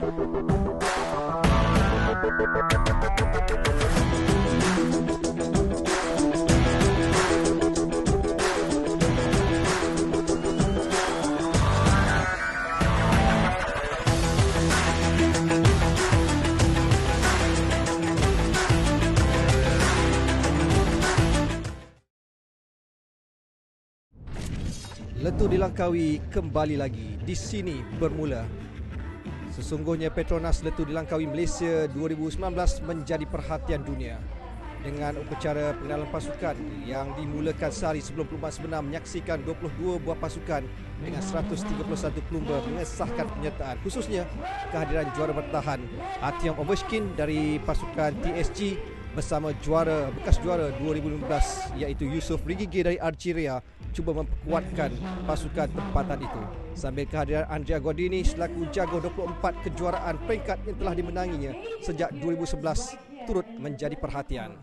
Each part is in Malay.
Letup di Langkawi kembali lagi. Di sini bermula. Sesungguhnya Petronas Letup di Langkawi Malaysia 2019 menjadi perhatian dunia dengan upacara pengenalan pasukan yang dimulakan sehari sebelum perlumbaan sebenar, menyaksikan 22 buah pasukan dengan 131 pelumba mengesahkan penyertaan, khususnya kehadiran juara bertahan Artyom Ovechkin dari pasukan TSG bersama bekas juara 2015 iaitu Yusuf Rigigi dari Algeria cuba memperkuatkan pasukan tempatan itu, sambil kehadiran Andrea Godini selaku jago 24 kejuaraan peringkat yang telah dimenanginya sejak 2011 turut menjadi perhatian.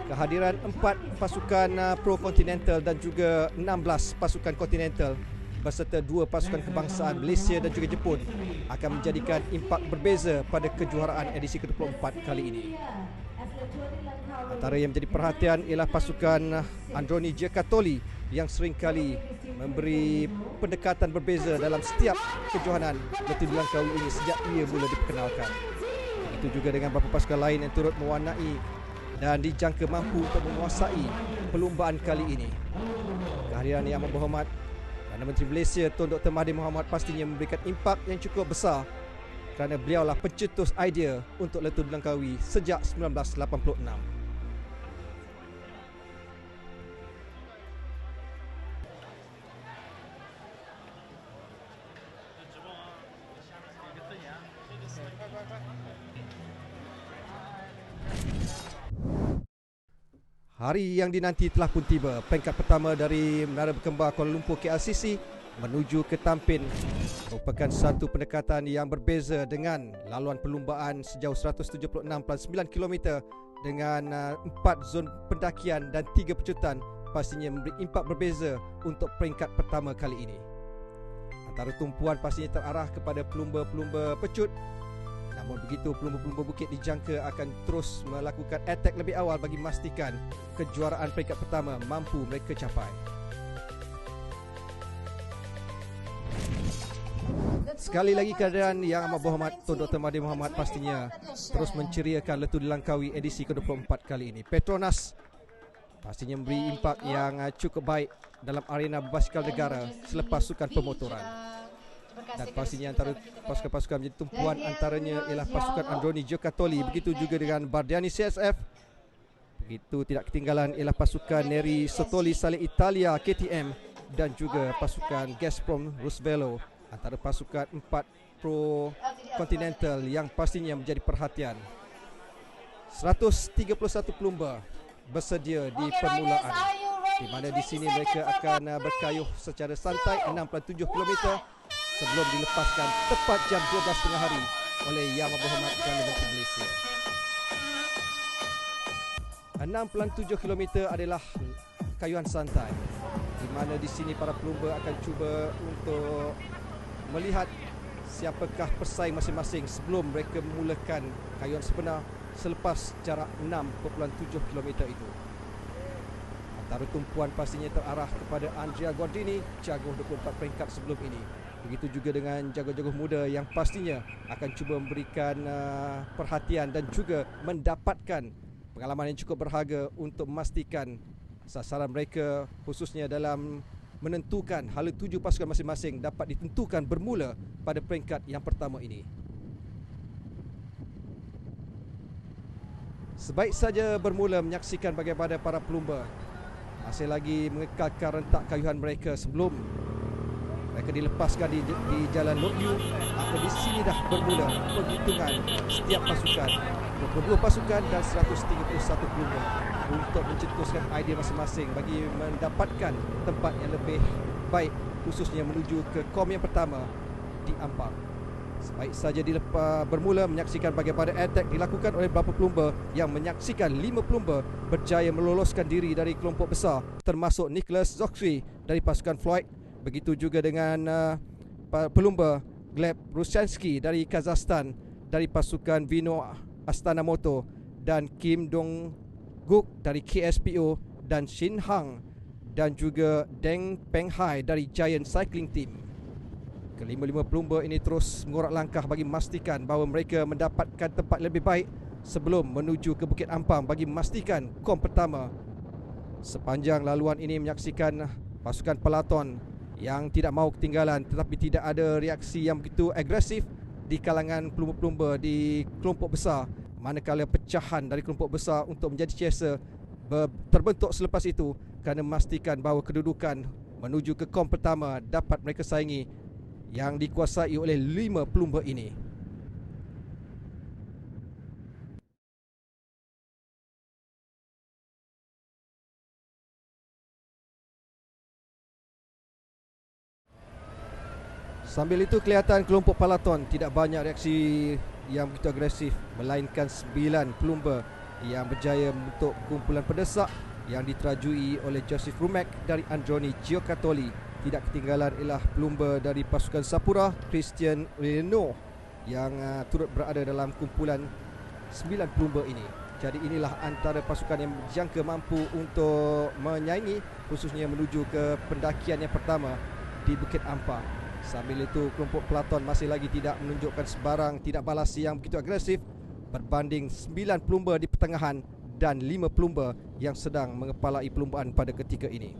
Kehadiran 4 pasukan Pro Continental dan juga 16 pasukan Continental berserta 2 pasukan kebangsaan Malaysia dan juga Jepun akan menjadikan impak berbeza pada kejuaraan edisi ke-24 kali ini. Antara yang menjadi perhatian ialah pasukan Androni Giocattoli yang seringkali memberi pendekatan berbeza dalam setiap kejohanan Letup di Langkawi ini sejak ia mula diperkenalkan. Begitu juga dengan beberapa pasukan lain yang turut mewarnai dan dijangka mampu untuk menguasai perlumbaan kali ini. Kehadiran Yang Berhormat Perdana Menteri Malaysia Tun Dr. Mahathir Mohamad pastinya memberikan impak yang cukup besar kerana beliaulah pencetus idea untuk Letup di Langkawi sejak 1986. Hari yang dinanti telah pun tiba. Peringkat pertama dari Menara Berkembar Kuala Lumpur KLCC menuju ke Tampin merupakan satu pendekatan yang berbeza dengan laluan perlumbaan sejauh 176.9 km dengan 4 zon pendakian dan 3 pecutan, pastinya memberi impak berbeza untuk peringkat pertama kali ini. Antara tumpuan pastinya terarah kepada pelumba-pelumba pecut. Namun begitu, pelumba-pelumba bukit dijangka akan terus melakukan attack lebih awal bagi memastikan kejuaraan peringkat pertama mampu mereka capai. Sekali lagi kehadiran Yang Amat Berhormat Tun Dr. Mahathir Mohamad pastinya terus menceriakan Letup di Langkawi edisi ke-24 kali ini. Petronas pastinya memberi impak yang cukup baik dalam arena berbasikal negara selepas sukan pemotoran. Dan pastinya antara pasukan-pasukan menjadi tumpuan antaranya ialah pasukan Androni Giocattoli, begitu juga dengan Bardiani CSF. Begitu tidak ketinggalan ialah pasukan Neri Sotoli Saleh Italia KTM dan juga pasukan Gazprom Roosevelt, antara pasukan 4 Pro Continental yang pastinya menjadi perhatian. 131 pelumba bersedia di permulaan, di mana di sini mereka akan berkayuh secara santai 67 km sebelum dilepaskan tepat jam 12.30 hari oleh Yang Berhormat Perdana Menteri Malaysia. 67 km adalah kayuhan santai, di mana di sini para pelumba akan cuba untuk melihat siapakah pesaing masing-masing sebelum mereka memulakan kayuhan sebenar selepas jarak 6.7 km itu. Antara tumpuan pastinya terarah kepada Andrea Godini, jago 24 peringkat sebelum ini. Begitu juga dengan jago-jago muda yang pastinya akan cuba memberikan perhatian dan juga mendapatkan pengalaman yang cukup berharga untuk memastikan sasaran mereka khususnya dalam menentukan hala tuju pasukan masing-masing dapat ditentukan bermula pada peringkat yang pertama ini. Sebaik saja bermula menyaksikan bagaimana para pelumba masih lagi mengekalkan rentak kayuhan mereka sebelum mereka dilepaskan di Jalan Lok Yu. Maka di sini dah bermula penghitungan setiap pasukan, 22 pasukan dan 131 pelumba untuk mencetuskan idea masing-masing bagi mendapatkan tempat yang lebih baik, khususnya menuju ke kom yang pertama di Ampang. Sebaik saja bermula menyaksikan bagaimana attack dilakukan oleh beberapa pelumba yang menyaksikan 5 pelumba berjaya meloloskan diri dari kelompok besar, termasuk Nicholas Zoxy dari pasukan Floyd. Begitu juga dengan pelumba Gleb Rushansky dari Kazakhstan dari pasukan Vino Astana Moto, dan Kim Dong Guk dari KSPO, dan Shin Hang dan juga Deng Penghai dari Giant Cycling Team. Kelima-lima pelumba ini terus mengorak langkah bagi memastikan bahawa mereka mendapatkan tempat lebih baik sebelum menuju ke Bukit Ampang bagi memastikan kom pertama. Sepanjang laluan ini menyaksikan pasukan peloton yang tidak mahu ketinggalan, tetapi tidak ada reaksi yang begitu agresif di kalangan pelumba-pelumba di kelompok besar, manakala pecahan dari kelompok besar untuk menjadi chaser terbentuk selepas itu kerana memastikan bahawa kedudukan menuju ke kom pertama dapat mereka saingi yang dikuasai oleh 5 pelumba ini. Sambil itu kelihatan kelompok peloton tidak banyak reaksi yang begitu agresif, melainkan 9 pelumba yang berjaya membentuk kumpulan pendesak yang diterajui oleh Joseph Rumek dari Androni Giocattoli. Tidak ketinggalan ialah pelumba dari pasukan Sapura, Christian Reno, yang turut berada dalam kumpulan 9 pelumba ini. Jadi inilah antara pasukan yang berjangka mampu untuk menyaingi, khususnya menuju ke pendakian yang pertama di Bukit Ampang. Sambil itu kelompok peloton masih lagi tidak menunjukkan sebarang tidak balas yang begitu agresif berbanding 9 pelumba di pertengahan dan 5 pelumba yang sedang mengepalai perlumbaan pada ketika ini.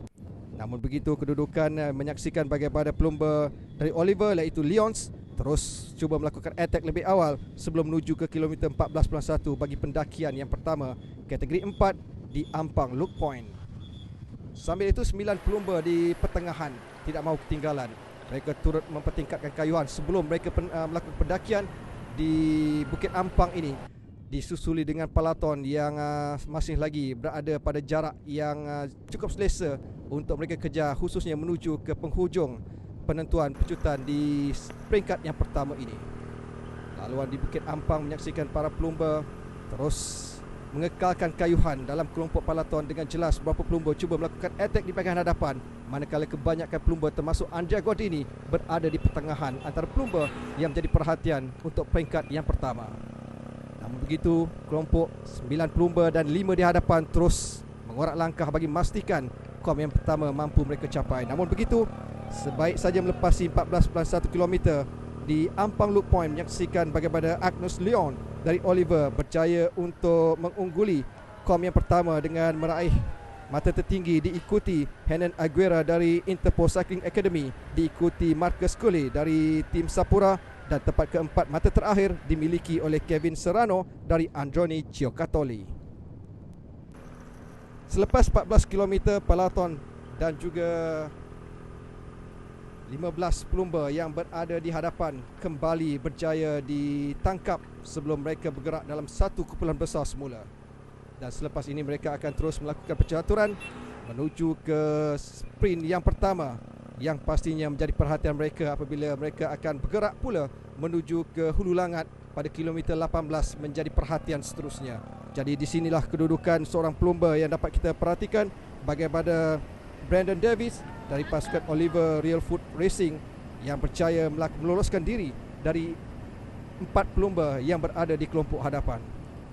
Namun begitu, kedudukan menyaksikan bagaimana pelumba dari Oliver iaitu Lyons terus cuba melakukan attack lebih awal sebelum menuju ke kilometer 14.1 bagi pendakian yang pertama kategori 4 di Ampang Look Point. Sambil itu 9 pelumba di pertengahan tidak mahu ketinggalan. Mereka turut mempertingkatkan kayuhan sebelum mereka melakukan pendakian di Bukit Ampang ini, disusuli dengan peloton yang masih lagi berada pada jarak yang cukup selesa untuk mereka kejar, khususnya menuju ke penghujung penentuan pecutan di peringkat yang pertama ini. Laluan di Bukit Ampang menyaksikan para pelumba terus mengekalkan kayuhan dalam kelompok peloton. Dengan jelas beberapa pelumba cuba melakukan attack di bahagian hadapan, manakala kebanyakan pelumba termasuk Andrea Gordini berada di pertengahan antara pelumba yang menjadi perhatian untuk peringkat yang pertama. Namun begitu, kelompok 9 pelumba dan 5 di hadapan terus mengorak langkah bagi memastikan kom yang pertama mampu mereka capai. Namun begitu, sebaik saja melepasi 14.1 km di Ampang Look Point, menyaksikan bagaimana Agnes Leon dari Oliver berjaya untuk mengungguli kom yang pertama dengan meraih mata tertinggi, diikuti Henan Aguera dari Interpol Cycling Academy, diikuti Marcus Cully dari tim Sapura, dan tempat keempat mata terakhir dimiliki oleh Kevin Serrano dari Androni Giocattoli. Selepas 14 km peloton dan juga 15 pelumba yang berada di hadapan kembali berjaya ditangkap sebelum mereka bergerak dalam satu kumpulan besar semula. Dan selepas ini mereka akan terus melakukan percaturan menuju ke sprint yang pertama, yang pastinya menjadi perhatian mereka apabila mereka akan bergerak pula menuju ke Hulu Langat pada kilometer 18 menjadi perhatian seterusnya. Jadi di sinilah kedudukan seorang pelumba yang dapat kita perhatikan, bagaimana Brandon Davis dari pasukan Oliver Real Food Racing yang berjaya meloloskan diri dari 4 pelumba yang berada di kelompok hadapan.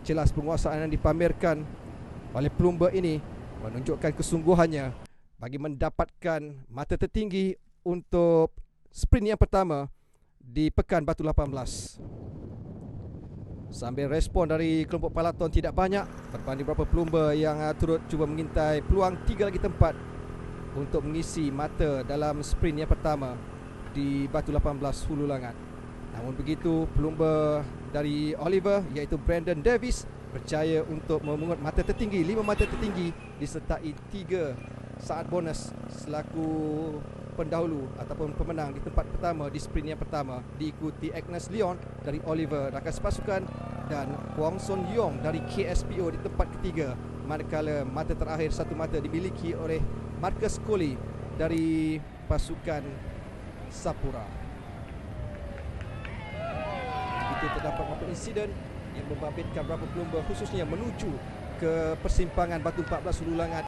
Jelas penguasaan yang dipamerkan oleh pelumba ini menunjukkan kesungguhannya bagi mendapatkan mata tertinggi untuk sprint yang pertama di Pekan Batu 18. Sambil respon dari kelompok peloton tidak banyak berbanding beberapa pelumba yang turut cuba mengintai peluang 3 lagi tempat untuk mengisi mata dalam sprint yang pertama di Batu 18 Hulu Langat. Namun begitu, pelumba dari Oliver iaitu Brandon Davis berjaya untuk memungut mata tertinggi, 5 mata tertinggi, disertai 3 saat bonus selaku pendahulu ataupun pemenang di tempat pertama di sprint yang pertama, diikuti Agnes Leon dari Oliver rakan sepasukan dan Huang Son Yong dari KSPO di tempat ketiga, manakala mata terakhir satu mata dimiliki oleh Marcus Cully dari pasukan Sapura. Begitu terdapat beberapa insiden yang membabitkan beberapa pelumba khususnya menuju ke persimpangan Batu 14 Hulu Langat